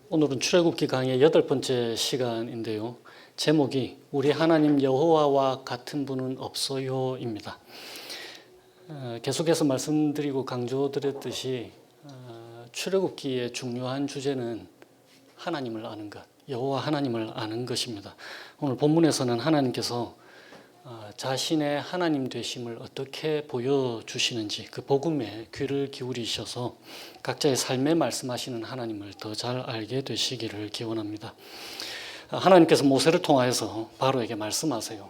오늘은 출애굽기 강의 8번째 시간인데요. 제목이 우리 하나님 여호와와 같은 분은 없어요입니다. 계속해서 말씀드리고 강조드렸듯이 출애굽기의 중요한 주제는 하나님을 아는 것, 여호와 하나님을 아는 것입니다. 오늘 본문에서는 하나님께서 자신의 하나님 되심을 어떻게 보여주시는지 그 복음에 귀를 기울이셔서 각자의 삶에 말씀하시는 하나님을 더 잘 알게 되시기를 기원합니다. 하나님께서 모세를 통하여서 바로에게 말씀하세요.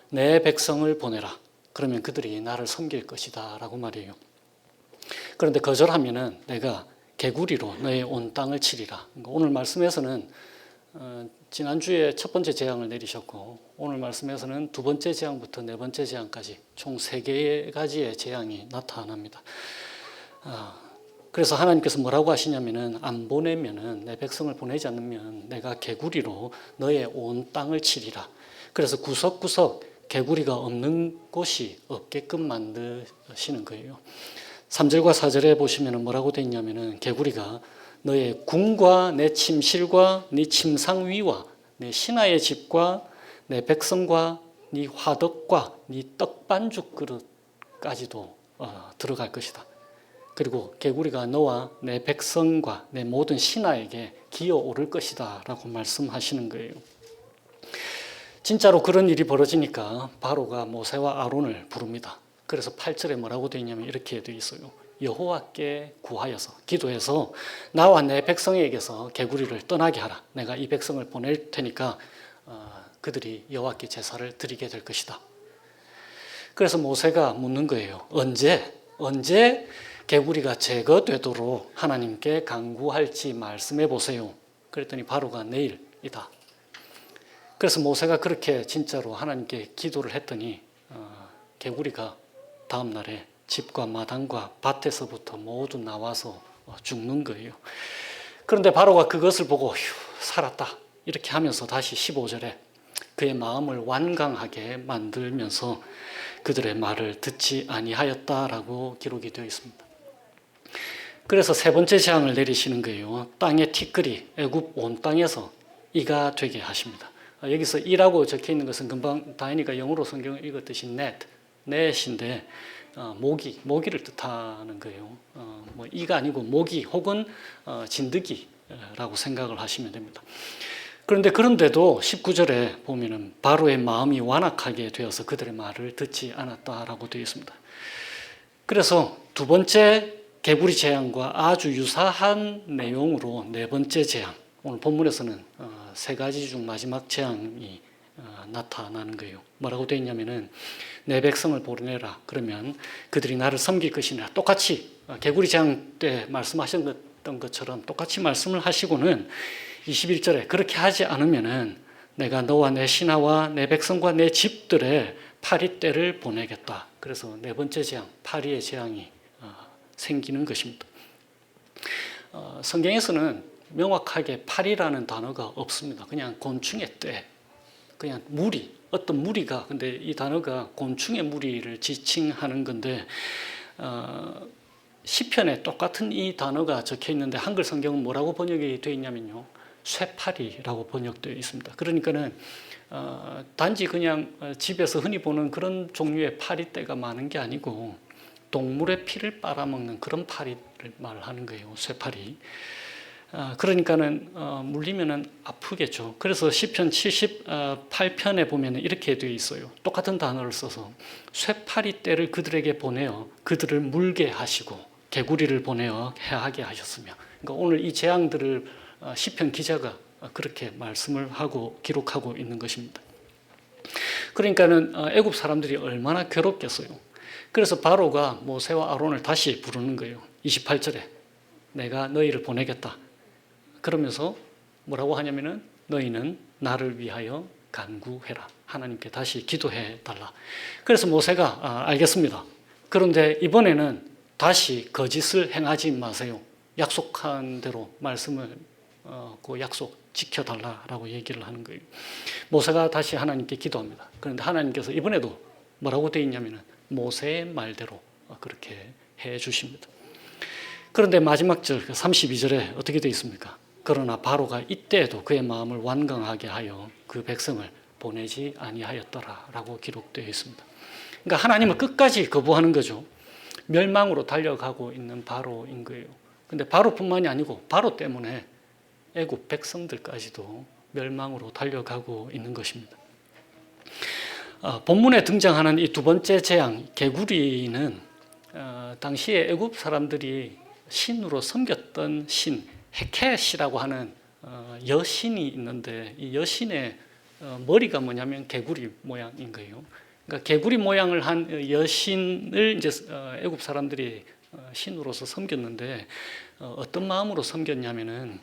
내 백성을 보내라. 그러면 그들이 나를 섬길 것이다 라고 말이에요. 그런데 거절하면은 내가 개구리로 너의 온 땅을 치리라. 오늘 말씀에서는 지난주에 첫 번째 재앙을 내리셨고 오늘 말씀에서는 두 번째 재앙부터 네 번째 재앙까지 총 3가지의 재앙이 나타납니다. 그래서 하나님께서 뭐라고 하시냐면은 안 보내면은 내 백성을 보내지 않으면 내가 개구리로 너의 온 땅을 치리라. 그래서 구석구석 개구리가 없는 곳이 없게끔 만드시는 거예요. 3절과 4절에 보시면은 뭐라고 되어 있냐면은 개구리가 너의 궁과 내 침실과 네 침상 위와 내 신하의 집과 내 백성과 네 화덕과 네 떡반죽 그릇까지도 들어갈 것이다. 그리고 개구리가 너와 내 백성과 내 모든 신하에게 기어오를 것이다 라고 말씀하시는 거예요. 진짜로 그런 일이 벌어지니까 바로가 모세와 아론을 부릅니다. 그래서 8절에 뭐라고 되어 있냐면 이렇게 되어 있어요. 여호와께 구하여서 기도해서 나와 내 백성에게서 개구리를 떠나게 하라. 내가 이 백성을 보낼 테니까 그들이 여호와께 제사를 드리게 될 것이다. 그래서 모세가 묻는 거예요. 언제 개구리가 제거되도록 하나님께 간구할지 말씀해 보세요. 그랬더니 바로가 내일이다. 그래서 모세가 그렇게 진짜로 하나님께 기도를 했더니 개구리가 다음 날에 집과 마당과 밭에서부터 모두 나와서 죽는 거예요. 그런데 바로가 그것을 보고 살았다 이렇게 하면서 다시 15절에 그의 마음을 완강하게 만들면서 그들의 말을 듣지 아니하였다라고 기록이 되어 있습니다. 그래서 3번째 재앙을 내리시는 거예요. 땅의 티끌이 애굽 온 땅에서 이가 되게 하십니다. 여기서 이라고 적혀 있는 것은 금방 다인이가 영어로 성경을 읽었듯이 넷인데 모기를 뜻하는 거예요. 이가 아니고 모기 혹은 진드기라고 생각을 하시면 됩니다. 그런데도 19절에 보면은 바로의 마음이 완악하게 되어서 그들의 말을 듣지 않았다라고 되어 있습니다. 그래서 두 번째 개구리 재앙과 아주 유사한 내용으로 4번째 재앙, 오늘 본문에서는 3가지 중 마지막 재앙이 나타나는 거예요. 뭐라고 되어 있냐면은 내 백성을 보내라. 그러면 그들이 나를 섬길 것이냐. 똑같이 개구리 재앙 때 말씀하셨던 것처럼 똑같이 말씀을 하시고는 21절에 그렇게 하지 않으면은 내가 너와 내 신하와 내 백성과 내 집들의 파리떼를 보내겠다. 그래서 4번째 재앙, 파리의 재앙이 생기는 것입니다. 성경에서는 명확하게 파리라는 단어가 없습니다. 그냥 곤충의 떼, 그냥 무리, 어떤 무리가, 근데 이 단어가 곤충의 무리를 지칭하는 건데 시편에 똑같은 이 단어가 적혀 있는데 한글 성경은 뭐라고 번역이 되어 있냐면요, 쇠파리라고 번역되어 있습니다. 그러니까는 단지 그냥 집에서 흔히 보는 그런 종류의 파리떼가 많은 게 아니고 동물의 피를 빨아먹는 그런 파리를 말하는 거예요. 쇠파리. 그러니까는 물리면은 아프겠죠. 그래서 시편 78편에 보면은 이렇게 되어 있어요. 똑같은 단어를 써서 쇠파리 떼를 그들에게 보내어 그들을 물게 하시고 개구리를 보내어 해하게 하셨으며. 그러니까 오늘 이 재앙들을 시편 기자가 그렇게 말씀을 하고 기록하고 있는 것입니다. 그러니까는 애굽 사람들이 얼마나 괴롭겠어요. 그래서 바로가 모세와 아론을 다시 부르는 거예요. 28절에 내가 너희를 보내겠다. 그러면서 뭐라고 하냐면은 너희는 나를 위하여 간구해라. 하나님께 다시 기도해 달라. 그래서 모세가 알겠습니다. 그런데 이번에는 다시 거짓을 행하지 마세요. 약속한 대로 말씀을 그 약속 지켜달라라고 얘기를 하는 거예요. 모세가 다시 하나님께 기도합니다. 그런데 하나님께서 이번에도 뭐라고 되어 있냐면은 모세의 말대로 그렇게 해 주십니다. 그런데 마지막 절 32절에 어떻게 되어 있습니까? 그러나 바로가 이때에도 그의 마음을 완강하게 하여 그 백성을 보내지 아니하였더라라고 기록되어 있습니다. 그러니까 하나님을 끝까지 거부하는 거죠. 멸망으로 달려가고 있는 바로인 거예요. 근데 바로뿐만이 아니고 바로 때문에 애굽 백성들까지도 멸망으로 달려가고 있는 것입니다. 본문에 등장하는 이 두 번째 재앙 개구리는 당시에 애굽 사람들이 신으로 섬겼던 신 헤켓이라고 하는 여신이 있는데 이 여신의 머리가 뭐냐면 개구리 모양인 거예요. 그러니까 개구리 모양을 한 여신을 이제 애굽 사람들이 신으로서 섬겼는데 어떤 마음으로 섬겼냐면은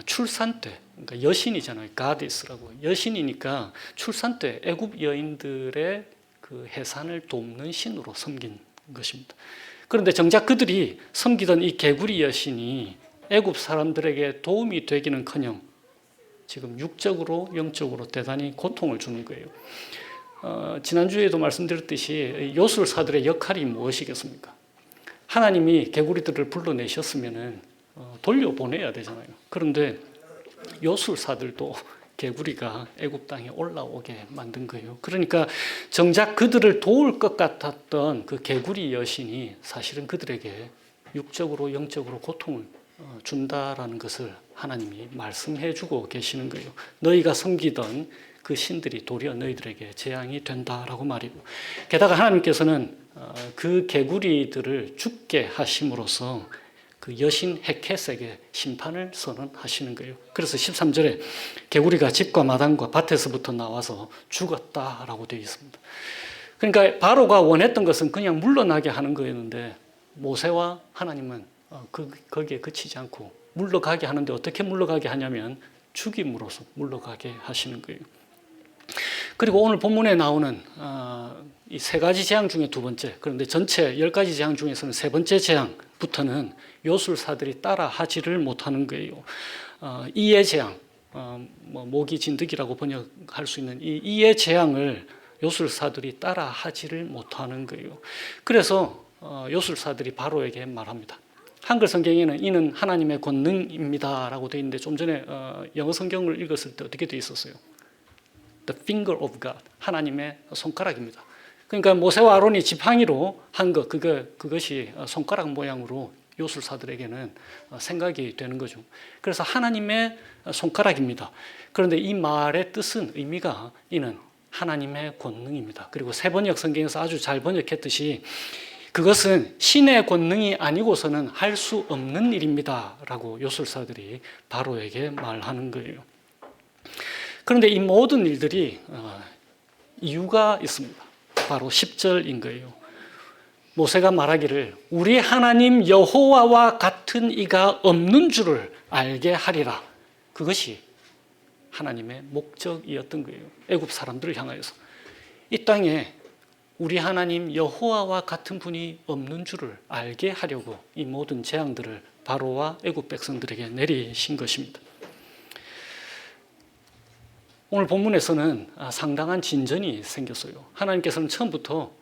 출산 때, 그러니까 여신이잖아요. 가디스라고 여신이니까 출산 때 애굽 여인들의 그 해산을 돕는 신으로 섬긴 것입니다. 그런데 정작 그들이 섬기던 이 개구리 여신이 애굽 사람들에게 도움이 되기는커녕 지금 육적으로 영적으로 대단히 고통을 주는 거예요. 지난주에도 말씀드렸듯이 요술사들의 역할이 무엇이겠습니까? 하나님이 개구리들을 불러내셨으면 돌려보내야 되잖아요. 그런데 요술사들도 개구리가 애굽 땅에 올라오게 만든 거예요. 그러니까 정작 그들을 도울 것 같았던 그 개구리 여신이 사실은 그들에게 육적으로 영적으로 고통을 준다라는 것을 하나님이 말씀해 주고 계시는 거예요. 너희가 섬기던 그 신들이 도리어 너희들에게 재앙이 된다라고 말이고, 게다가 하나님께서는 그 개구리들을 죽게 하심으로써 그 여신 헤켓에게 심판을 선언하시는 거예요. 그래서 13절에 개구리가 집과 마당과 밭에서부터 나와서 죽었다라고 되어 있습니다. 그러니까 바로가 원했던 것은 그냥 물러나게 하는 거였는데 모세와 하나님은 거기에 그치지 않고 물러가게 하는데 어떻게 물러가게 하냐면 죽임으로써 물러가게 하시는 거예요. 그리고 오늘 본문에 나오는 이 세 가지 재앙 중에 두 번째, 그런데 전체 10가지 재앙 중에서는 세 번째 재앙부터는 요술사들이 따라 하지를 못하는 거예요. 이의 재앙, 모기 진드기라고 번역할 수 있는 이 이의 재앙을 요술사들이 따라 하지를 못하는 거예요. 그래서 요술사들이 바로에게 말합니다. 한글 성경에는 이는 하나님의 권능입니다라고 되어 있는데 좀 전에 영어 성경을 읽었을 때 어떻게 되어 있었어요? The finger of God, 하나님의 손가락입니다. 그러니까 모세와 아론이 지팡이로 한 것, 그것이 손가락 모양으로 요술사들에게는 생각이 되는 거죠. 그래서 하나님의 손가락입니다. 그런데 이 말의 뜻은, 의미가 이는 하나님의 권능입니다. 그리고 세 번역 성경에서 아주 잘 번역했듯이 그것은 신의 권능이 아니고서는 할 수 없는 일입니다 라고 요술사들이 바로에게 말하는 거예요. 그런데 이 모든 일들이 이유가 있습니다. 바로 10절인 거예요. 모세가 말하기를 우리 하나님 여호와와 같은 이가 없는 줄을 알게 하리라. 그것이 하나님의 목적이었던 거예요. 애굽 사람들을 향하여서 이 땅에 우리 하나님 여호와와 같은 분이 없는 줄을 알게 하려고 이 모든 재앙들을 바로와 애굽 백성들에게 내리신 것입니다. 오늘 본문에서는 상당한 진전이 생겼어요. 하나님께서는 처음부터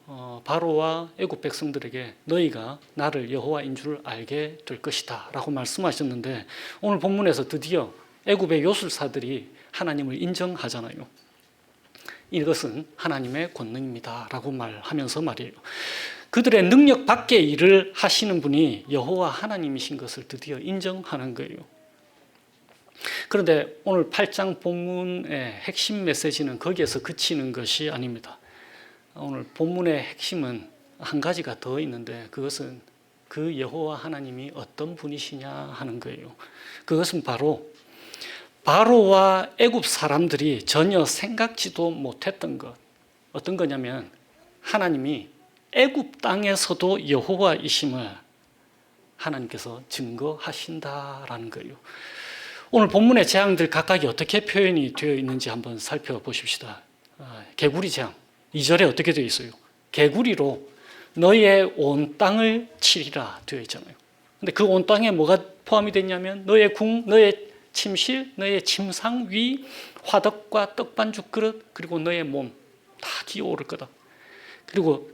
바로와 애굽 백성들에게 너희가 나를 여호와인 줄 알게 될 것이다 라고 말씀하셨는데 오늘 본문에서 드디어 애굽의 요술사들이 하나님을 인정하잖아요. 이것은 하나님의 권능입니다 라고 말하면서 말이에요. 그들의 능력 밖의 일을 하시는 분이 여호와 하나님이신 것을 드디어 인정하는 거예요. 그런데 오늘 8장 본문의 핵심 메시지는 거기에서 그치는 것이 아닙니다. 오늘 본문의 핵심은 한 가지가 더 있는데 그것은 그 여호와 하나님이 어떤 분이시냐 하는 거예요. 그것은 바로와 애굽 사람들이 전혀 생각지도 못했던 것. 어떤 거냐면 하나님이 애굽 땅에서도 여호와이심을 하나님께서 증거하신다라는 거예요. 오늘 본문의 재앙들 각각이 어떻게 표현이 되어 있는지 한번 살펴보십시다. 개구리 재앙 2절에 어떻게 되어 있어요? 개구리로 너의 온 땅을 치리라 되어 있잖아요. 근데 그 온 땅에 뭐가 포함이 됐냐면 너의 궁, 너의 침실, 너의 침상 위, 화덕과 떡반죽 그릇, 그리고 너의 몸 다 기어오를 거다. 그리고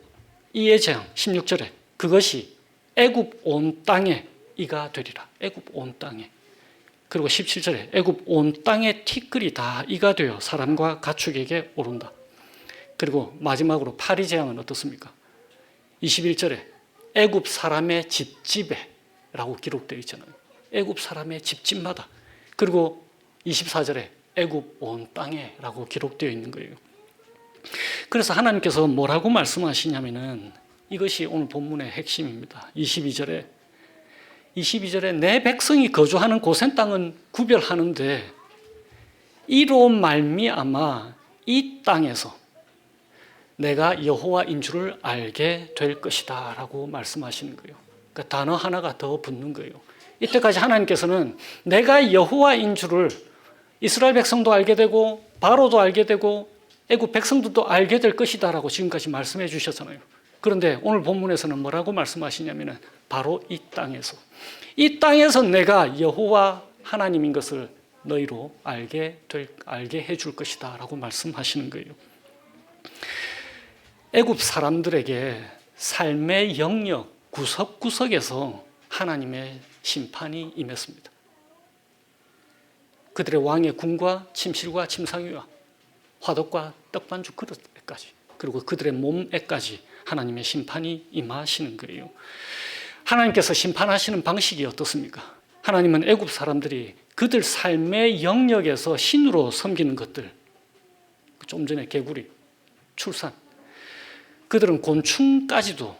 이의 재앙 16절에 그것이 애굽 온 땅에 이가 되리라. 애굽 온 땅에. 그리고 17절에 애굽 온 땅의 티끌이 다 이가 되어 사람과 가축에게 오른다. 그리고 마지막으로 파리재앙은 어떻습니까? 21절에 애굽 사람의 집집에 라고 기록되어 있잖아요. 애굽 사람의 집집마다. 그리고 24절에 애굽 온 땅에 라고 기록되어 있는 거예요. 그래서 하나님께서 뭐라고 말씀하시냐면은 이것이 오늘 본문의 핵심입니다. 22절에 내 백성이 거주하는 고센 땅은 구별하는데 이로 말미암아 이 땅에서 내가 여호와인 줄을 알게 될 것이다 라고 말씀하시는 거예요. 그러니까 단어 하나가 더 붙는 거예요. 이때까지 하나님께서는 내가 여호와인 줄을 이스라엘 백성도 알게 되고 바로도 알게 되고 애굽 백성들도 알게 될 것이다 라고 지금까지 말씀해 주셨잖아요. 그런데 오늘 본문에서는 뭐라고 말씀하시냐면 바로 이 땅에서 내가 여호와 하나님인 것을 너희로 알게 해줄 것이다 라고 말씀하시는 거예요. 애굽 사람들에게 삶의 영역 구석구석에서 하나님의 심판이 임했습니다. 그들의 왕의 궁과 침실과 침상위와 화덕과 떡반죽 그릇에까지 그리고 그들의 몸에까지 하나님의 심판이 임하시는 거예요. 하나님께서 심판하시는 방식이 어떻습니까? 하나님은 애굽 사람들이 그들 삶의 영역에서 신으로 섬기는 것들, 좀 전에 개구리, 출산, 그들은 곤충까지도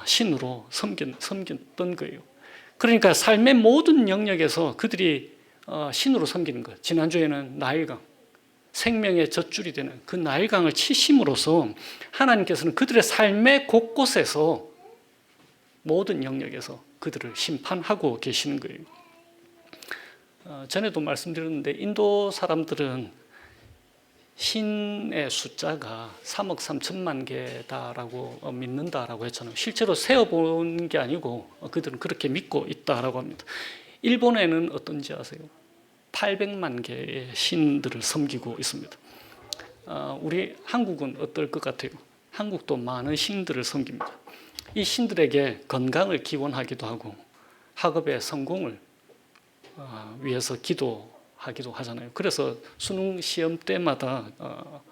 신으로 섬겼던 거예요. 그러니까 삶의 모든 영역에서 그들이 신으로 섬기는 것. 지난주에는 나일강, 생명의 젖줄이 되는 그 나일강을 치심으로써 하나님께서는 그들의 삶의 곳곳에서 모든 영역에서 그들을 심판하고 계시는 거예요. 전에도 말씀드렸는데 인도 사람들은 신의 숫자가 3억 3천만 개다라고 믿는다라고 했잖아요. 실제로 세어본 게 아니고 그들은 그렇게 믿고 있다라고 합니다. 일본에는 어떤지 아세요? 800만 개의 신들을 섬기고 있습니다. 우리 한국은 어떨 것 같아요? 한국도 많은 신들을 섬깁니다. 이 신들에게 건강을 기원하기도 하고 학업의 성공을 위해서 기도하기도 하잖아요. 그래서 수능 시험 때마다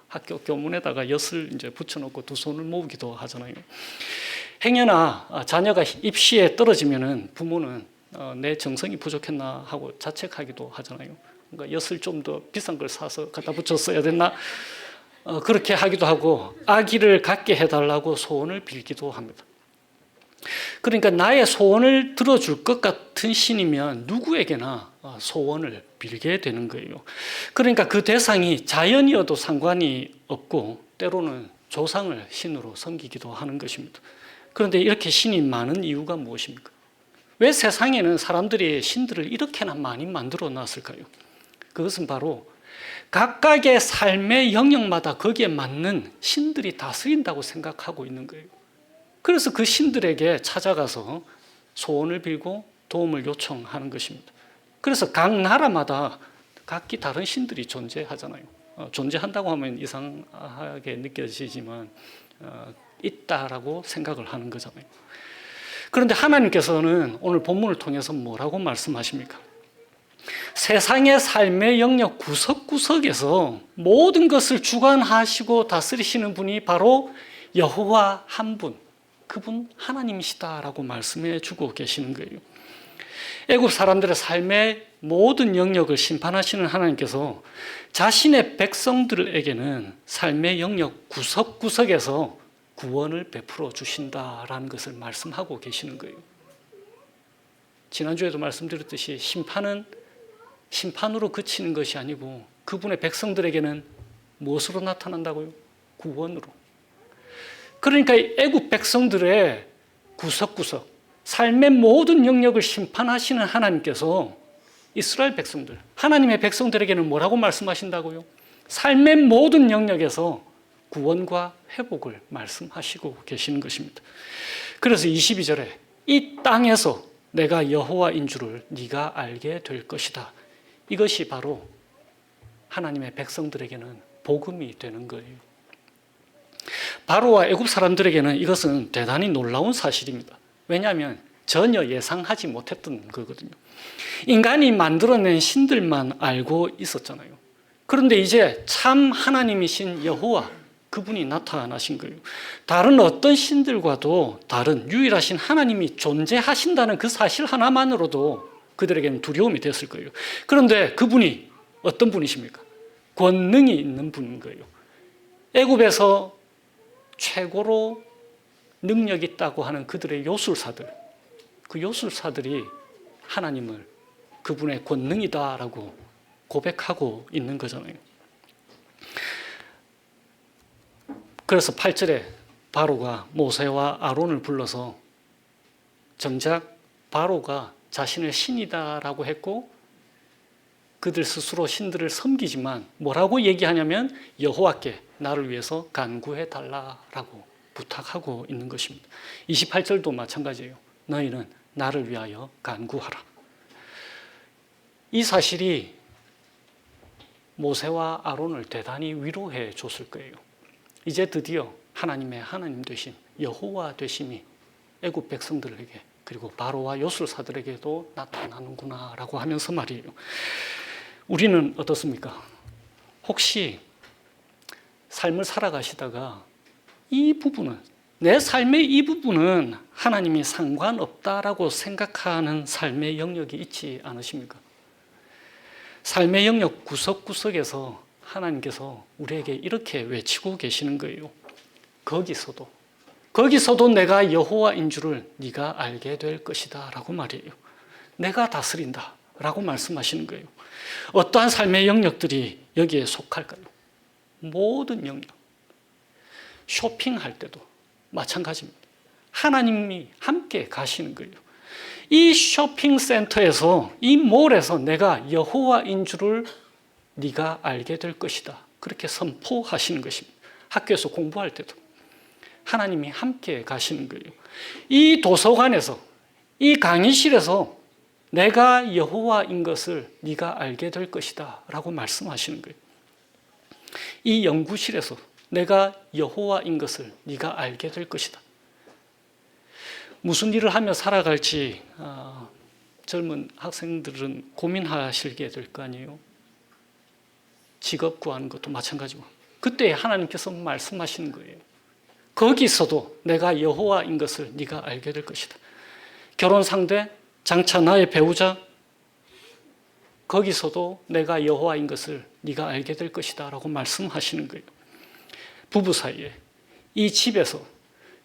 학교 교문에다가 엿을 이제 붙여놓고 두 손을 모으기도 하잖아요. 행여나 자녀가 입시에 떨어지면은 부모는 내 정성이 부족했나 하고 자책하기도 하잖아요. 그러니까 엿을 좀 더 비싼 걸 사서 갖다 붙였어야 됐나 그렇게 하기도 하고 아기를 갖게 해달라고 소원을 빌기도 합니다. 그러니까 나의 소원을 들어줄 것 같은 신이면 누구에게나 소원을 빌게 되는 거예요. 그러니까 그 대상이 자연이어도 상관이 없고 때로는 조상을 신으로 섬기기도 하는 것입니다. 그런데 이렇게 신이 많은 이유가 무엇입니까? 왜 세상에는 사람들이 신들을 이렇게나 많이 만들어 놨을까요? 그것은 바로 각각의 삶의 영역마다 거기에 맞는 신들이 다스린다고 생각하고 있는 거예요. 그래서 그 신들에게 찾아가서 소원을 빌고 도움을 요청하는 것입니다. 그래서 각 나라마다 각기 다른 신들이 존재하잖아요. 존재한다고 하면 이상하게 느껴지지만 있다라고 생각을 하는 거잖아요. 그런데 하나님께서는 오늘 본문을 통해서 뭐라고 말씀하십니까? 세상의 삶의 영역 구석구석에서 모든 것을 주관하시고 다스리시는 분이 바로 여호와 한 분, 그분 하나님이시다라고 말씀해 주고 계시는 거예요. 애굽 사람들의 삶의 모든 영역을 심판하시는 하나님께서 자신의 백성들에게는 삶의 영역 구석구석에서 구원을 베풀어 주신다라는 것을 말씀하고 계시는 거예요. 지난주에도 말씀드렸듯이 심판은 심판으로 그치는 것이 아니고 그분의 백성들에게는 무엇으로 나타난다고요? 구원으로. 그러니까 애굽 백성들의 구석구석, 삶의 모든 영역을 심판하시는 하나님께서 이스라엘 백성들, 하나님의 백성들에게는 뭐라고 말씀하신다고요? 삶의 모든 영역에서 구원과 회복을 말씀하시고 계시는 것입니다. 그래서 22절에 이 땅에서 내가 여호와인 줄을 네가 알게 될 것이다. 이것이 바로 하나님의 백성들에게는 복음이 되는 거예요. 바로와 애굽 사람들에게는 이것은 대단히 놀라운 사실입니다. 왜냐하면 전혀 예상하지 못했던 거거든요. 인간이 만들어낸 신들만 알고 있었잖아요. 그런데 이제 참 하나님이신 여호와, 그분이 나타나신 거예요. 다른 어떤 신들과도 다른 유일하신 하나님이 존재하신다는 그 사실 하나만으로도 그들에게는 두려움이 됐을 거예요. 그런데 그분이 어떤 분이십니까? 권능이 있는 분인 거예요. 애굽에서 최고로 능력 있다고 하는 그들의 요술사들, 그 요술사들이 하나님을 그분의 권능이다라고 고백하고 있는 거잖아요. 그래서 8절에 바로가 모세와 아론을 불러서 정작 바로가 자신을 신이다라고 했고 그들 스스로 신들을 섬기지만 뭐라고 얘기하냐면 여호와께 나를 위해서 간구해 달라라고 부탁하고 있는 것입니다. 28절도 마찬가지예요. 너희는 나를 위하여 간구하라. 이 사실이 모세와 아론을 대단히 위로해 줬을 거예요. 이제 드디어 하나님의 하나님 되신 여호와 되심이 애굽 백성들에게 그리고 바로와 요술사들에게도 나타나는구나라고 하면서 말이에요. 우리는 어떻습니까? 혹시 삶을 살아가시다가 이 부분은, 내 삶의 이 부분은 하나님이 상관없다라고 생각하는 삶의 영역이 있지 않으십니까? 삶의 영역 구석구석에서 하나님께서 우리에게 이렇게 외치고 계시는 거예요. 거기서도 내가 여호와인 줄을 네가 알게 될 것이다 라고 말이에요. 내가 다스린다 라고 말씀하시는 거예요. 어떠한 삶의 영역들이 여기에 속할까요? 모든 영역. 쇼핑할 때도 마찬가지입니다. 하나님이 함께 가시는 거예요. 이 쇼핑센터에서, 이 몰에서 내가 여호와인 줄을 네가 알게 될 것이다. 그렇게 선포하시는 것입니다. 학교에서 공부할 때도 하나님이 함께 가시는 거예요. 이 도서관에서, 이 강의실에서 내가 여호와인 것을 네가 알게 될 것이다 라고 말씀하시는 거예요. 이 연구실에서 내가 여호와인 것을 네가 알게 될 것이다. 무슨 일을 하며 살아갈지 젊은 학생들은 고민하시게 될 거 아니에요. 직업 구하는 것도 마찬가지고 그때 하나님께서 말씀하시는 거예요. 거기서도 내가 여호와인 것을 네가 알게 될 것이다. 결혼 상대, 장차 나의 배우자, 거기서도 내가 여호와인 것을 네가 알게 될 것이다 라고 말씀하시는 거예요. 부부 사이에, 이 집에서,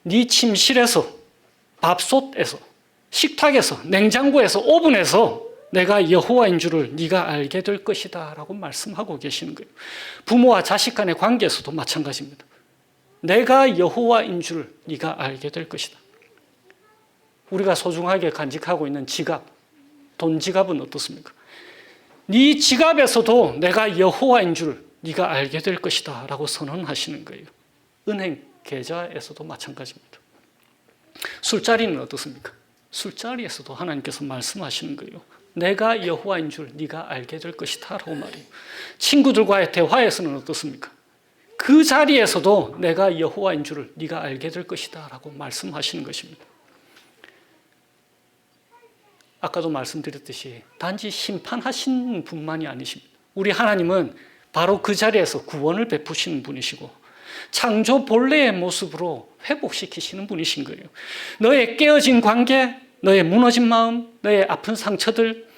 네 침실에서, 밥솥에서, 식탁에서, 냉장고에서, 오븐에서 내가 여호와인 줄을 네가 알게 될 것이다 라고 말씀하고 계시는 거예요. 부모와 자식 간의 관계에서도 마찬가지입니다. 내가 여호와인 줄 네가 알게 될 것이다. 우리가 소중하게 간직하고 있는 지갑, 돈 지갑은 어떻습니까? 네 지갑에서도 내가 여호와인 줄 네가 알게 될 것이다 라고 선언하시는 거예요. 은행 계좌에서도 마찬가지입니다. 술자리는 어떻습니까? 술자리에서도 하나님께서 말씀하시는 거예요. 내가 여호와인 줄 네가 알게 될 것이다 라고 말해요. 친구들과의 대화에서는 어떻습니까? 그 자리에서도 내가 여호와인 줄을 네가 알게 될 것이다 라고 말씀하시는 것입니다. 아까도 말씀드렸듯이 단지 심판하신 분만이 아니십니다. 우리 하나님은 바로 그 자리에서 구원을 베푸시는 분이시고 창조 본래의 모습으로 회복시키시는 분이신 거예요. 너의 깨어진 관계, 너의 무너진 마음, 너의 아픈 상처들,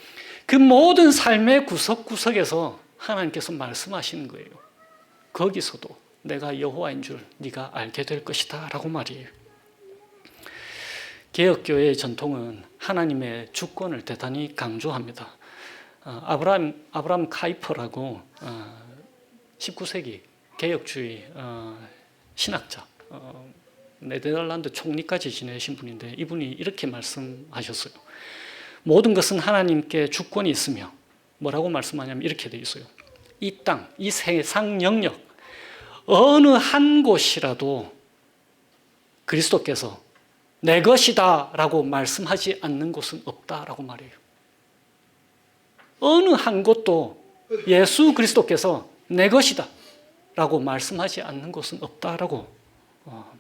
그 모든 삶의 구석구석에서 하나님께서 말씀하시는 거예요. 거기서도 내가 여호와인 줄 네가 알게 될 것이다 라고 말이에요. 개혁교회의 전통은 하나님의 주권을 대단히 강조합니다. 아브라함 카이퍼라고 19세기 개혁주의 신학자, 네덜란드 총리까지 지내신 분인데 이분이 이렇게 말씀하셨어요. 모든 것은 하나님께 주권이 있으며 뭐라고 말씀하냐면 이렇게 되어 있어요. 이 땅, 이 세상 영역 어느 한 곳이라도 그리스도께서 내 것이다 라고 말씀하지 않는 곳은 없다라고 말해요. 어느 한 곳도 예수 그리스도께서 내 것이다 라고 말씀하지 않는 곳은 없다라고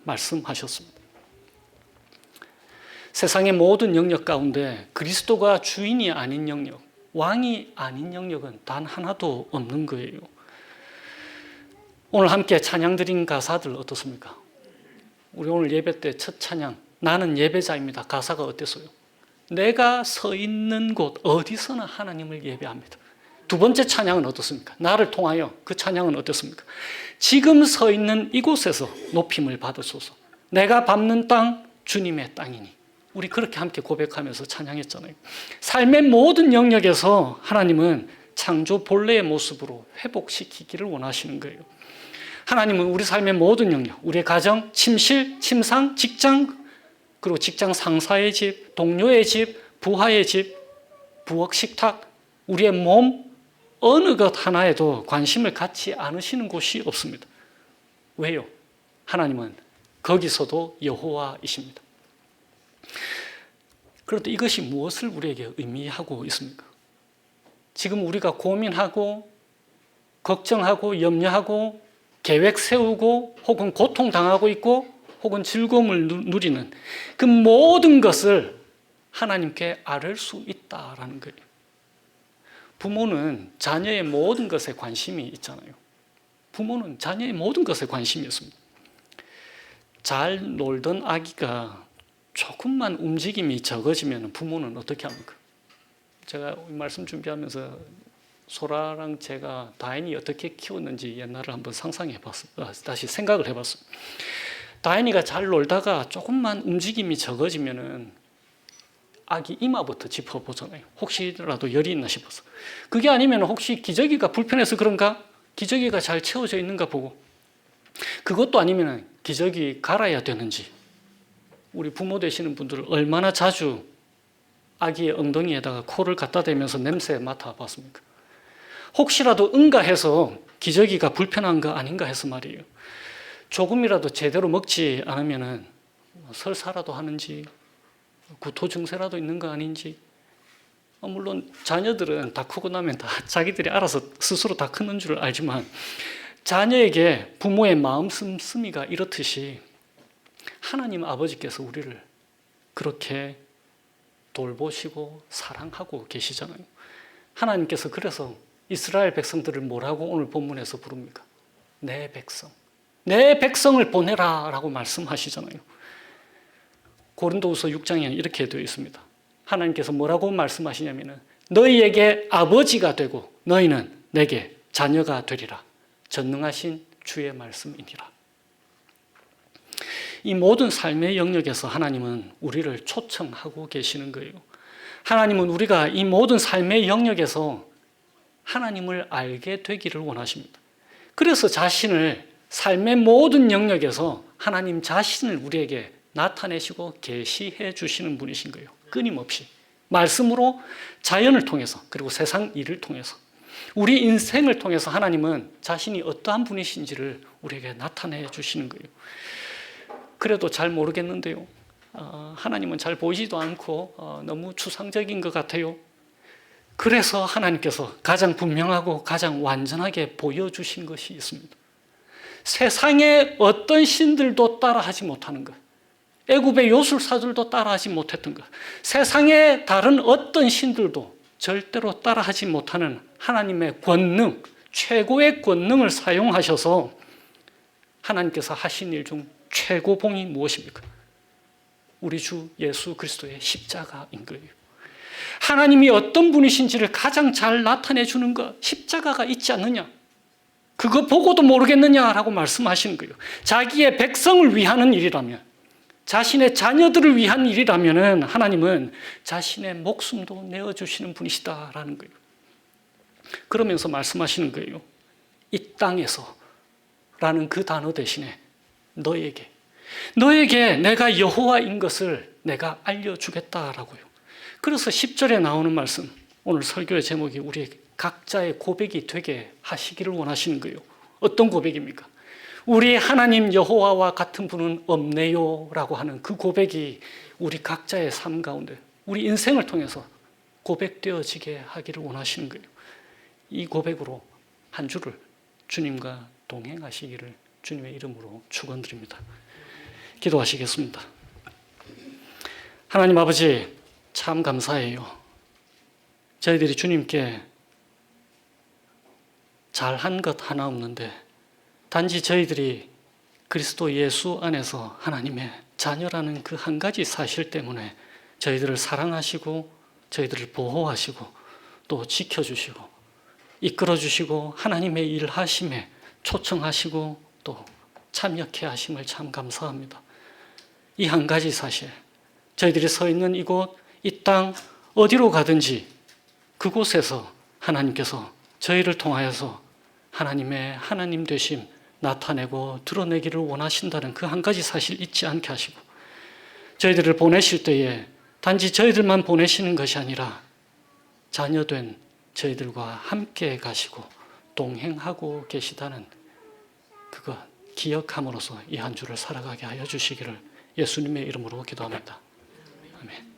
말씀하셨습니다. 세상의 모든 영역 가운데 그리스도가 주인이 아닌 영역, 왕이 아닌 영역은 단 하나도 없는 거예요. 오늘 함께 찬양 드린 가사들 어떻습니까? 우리 오늘 예배 때 첫 찬양, 나는 예배자입니다. 가사가 어땠어요? 내가 서 있는 곳 어디서나 하나님을 예배합니다. 두 번째 찬양은 어떻습니까? 나를 통하여 그 찬양은 어떻습니까? 지금 서 있는 이곳에서 높임을 받으소서. 내가 밟는 땅 주님의 땅이니. 우리 그렇게 함께 고백하면서 찬양했잖아요. 삶의 모든 영역에서 하나님은 창조 본래의 모습으로 회복시키기를 원하시는 거예요. 하나님은 우리 삶의 모든 영역, 우리의 가정, 침실, 침상, 직장, 그리고 직장 상사의 집, 동료의 집, 부하의 집, 부엌 식탁, 우리의 몸, 어느 것 하나에도 관심을 갖지 않으시는 곳이 없습니다. 왜요? 하나님은 거기서도 여호와이십니다. 그런데 이것이 무엇을 우리에게 의미하고 있습니까? 지금 우리가 고민하고 걱정하고 염려하고 계획 세우고 혹은 고통당하고 있고 혹은 즐거움을 누리는 그 모든 것을 하나님께 아뢰 수 있다라는 거예요. 부모는 자녀의 모든 것에 관심이 있잖아요. 부모는 자녀의 모든 것에 관심이 있습니다. 잘 놀던 아기가 조금만 움직임이 적어지면 부모는 어떻게 합니까? 제가 말씀 준비하면서 소라랑 제가 다인이 어떻게 키웠는지 옛날을 한번 상상해 봤어요. 다시 생각을 해봤어요. 다인이가 잘 놀다가 조금만 움직임이 적어지면은 아기 이마부터 짚어보잖아요. 혹시라도 열이 있나 싶어서. 그게 아니면 혹시 기저귀가 불편해서 그런가? 기저귀가 잘 채워져 있는가 보고. 그것도 아니면 기저귀 갈아야 되는지. 우리 부모 되시는 분들은 얼마나 자주 아기의 엉덩이에다가 코를 갖다 대면서 냄새 맡아봤습니까? 혹시라도 응가해서 기저귀가 불편한 거 아닌가 해서 말이에요. 조금이라도 제대로 먹지 않으면 설사라도 하는지 구토 증세라도 있는 거 아닌지. 물론 자녀들은 다 크고 나면 다 자기들이 알아서 스스로 다 크는 줄 알지만 자녀에게 부모의 마음 씀씀이가 이렇듯이 하나님 아버지께서 우리를 그렇게 돌보시고 사랑하고 계시잖아요. 하나님께서 그래서 이스라엘 백성들을 뭐라고 오늘 본문에서 부릅니까? 내 백성. 내 백성을 보내라 라고 말씀하시잖아요. 고린도후서 6장에 이렇게 되어 있습니다. 하나님께서 뭐라고 말씀하시냐면 너희에게 아버지가 되고 너희는 내게 자녀가 되리라. 전능하신 주의 말씀이니라. 이 모든 삶의 영역에서 하나님은 우리를 초청하고 계시는 거예요. 하나님은 우리가 이 모든 삶의 영역에서 하나님을 알게 되기를 원하십니다. 그래서 자신을 삶의 모든 영역에서 하나님 자신을 우리에게 나타내시고 계시해 주시는 분이신 거예요. 끊임없이. 말씀으로 자연을 통해서 그리고 세상 일을 통해서 우리 인생을 통해서 하나님은 자신이 어떠한 분이신지를 우리에게 나타내 주시는 거예요. 그래도 잘 모르겠는데요. 하나님은 잘 보이지도 않고 너무 추상적인 것 같아요. 그래서 하나님께서 가장 분명하고 가장 완전하게 보여주신 것이 있습니다. 세상의 어떤 신들도 따라하지 못하는 것. 애굽의 요술사들도 따라하지 못했던 것. 세상의 다른 어떤 신들도 절대로 따라하지 못하는 하나님의 권능, 최고의 권능을 사용하셔서 하나님께서 하신 일 중 최고봉이 무엇입니까? 우리 주 예수 그리스도의 십자가인 거예요. 하나님이 어떤 분이신지를 가장 잘 나타내 주는 것, 십자가가 있지 않느냐? 그거 보고도 모르겠느냐라고 말씀하시는 거예요. 자기의 백성을 위하는 일이라면, 자신의 자녀들을 위한 일이라면 하나님은 자신의 목숨도 내어주시는 분이시다라는 거예요. 그러면서 말씀하시는 거예요. 이 땅에서 라는 그 단어 대신에 너에게 내가 여호와인 것을 내가 알려주겠다라고요. 그래서 10절에 나오는 말씀, 오늘 설교의 제목이 우리 각자의 고백이 되게 하시기를 원하시는 거예요. 어떤 고백입니까? 우리 하나님 여호와와 같은 분은 없네요 라고 하는 그 고백이 우리 각자의 삶 가운데 우리 인생을 통해서 고백되어지게 하기를 원하시는 거예요. 이 고백으로 한 주를 주님과 동행하시기를 주님의 이름으로 축원드립니다. 기도하시겠습니다. 하나님 아버지, 참 감사해요. 저희들이 주님께 잘한 것 하나 없는데 단지 저희들이 그리스도 예수 안에서 하나님의 자녀라는 그 한 가지 사실 때문에 저희들을 사랑하시고 저희들을 보호하시고 또 지켜주시고 이끌어주시고 하나님의 일하심에 초청하시고 또 참여케 하심을 참 감사합니다. 이 한 가지 사실, 저희들이 서 있는 이곳, 이 땅 어디로 가든지 그곳에서 하나님께서 저희를 통하여서 하나님의 하나님 되심 나타내고 드러내기를 원하신다는 그 한 가지 사실 잊지 않게 하시고 저희들을 보내실 때에 단지 저희들만 보내시는 것이 아니라 자녀된 저희들과 함께 가시고 동행하고 계시다는 그것 기억함으로써 이 한 주를 살아가게 하여 주시기를 예수님의 이름으로 기도합니다. 아멘.